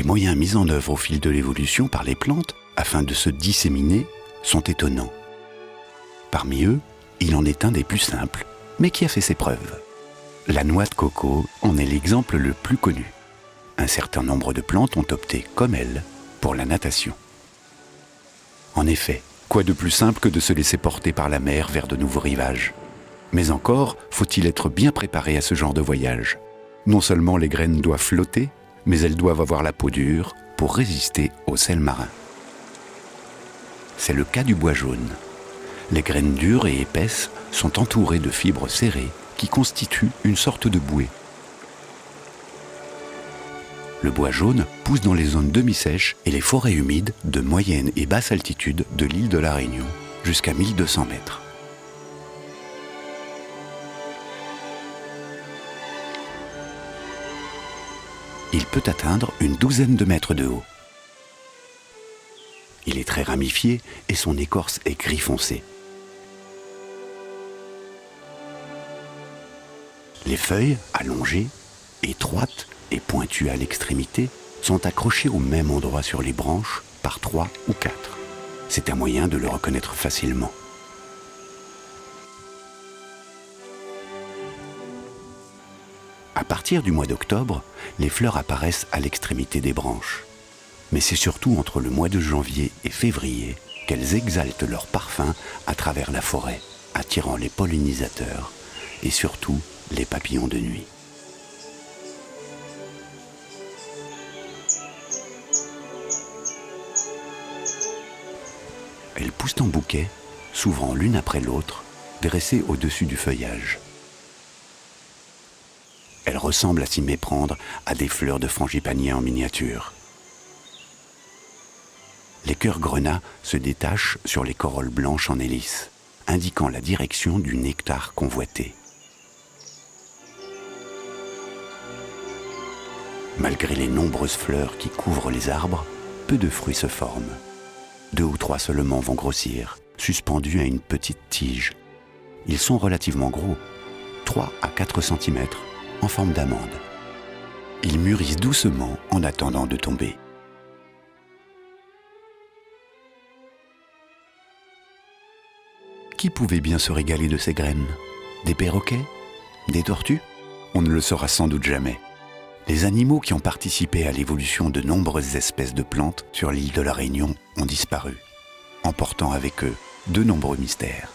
Les moyens mis en œuvre au fil de l'évolution par les plantes afin de se disséminer sont étonnants. Parmi eux, il en est un des plus simples, mais qui a fait ses preuves. La noix de coco en est l'exemple le plus connu. Un certain nombre de plantes ont opté, comme elle, pour la natation. En effet, quoi de plus simple que de se laisser porter par la mer vers de nouveaux rivages? Mais encore, faut-il être bien préparé à ce genre de voyage. Non seulement les graines doivent flotter, mais elles doivent avoir la peau dure pour résister au sel marin. C'est le cas du bois jaune. Les graines dures et épaisses sont entourées de fibres serrées qui constituent une sorte de bouée. Le bois jaune pousse dans les zones demi-sèches et les forêts humides de moyenne et basse altitude de l'île de la Réunion, jusqu'à 1200 mètres. Il peut atteindre une douzaine de mètres de haut. Il est très ramifié et son écorce est gris foncé. Les feuilles, allongées, étroites et pointues à l'extrémité, sont accrochées au même endroit sur les branches par 3 ou 4. C'est un moyen de le reconnaître facilement. À partir du mois d'octobre, les fleurs apparaissent à l'extrémité des branches. Mais c'est surtout entre le mois de janvier et février qu'elles exaltent leur parfum à travers la forêt, attirant les pollinisateurs et surtout les papillons de nuit. Elles poussent en bouquets, s'ouvrant l'une après l'autre, dressées au-dessus du feuillage. Elles ressemblent à s'y méprendre à des fleurs de frangipanier en miniature. Les cœurs grenats se détachent sur les corolles blanches en hélice, indiquant la direction du nectar convoité. Malgré les nombreuses fleurs qui couvrent les arbres, peu de fruits se forment. 2 ou 3 seulement vont grossir, suspendus à une petite tige. Ils sont relativement gros, 3 à 4 cm, en forme d'amande. Ils mûrissent doucement en attendant de tomber. Qui pouvait bien se régaler de ces graines? Des perroquets? Des tortues? On ne le saura sans doute jamais. Les animaux qui ont participé à l'évolution de nombreuses espèces de plantes sur l'île de la Réunion ont disparu, emportant avec eux de nombreux mystères.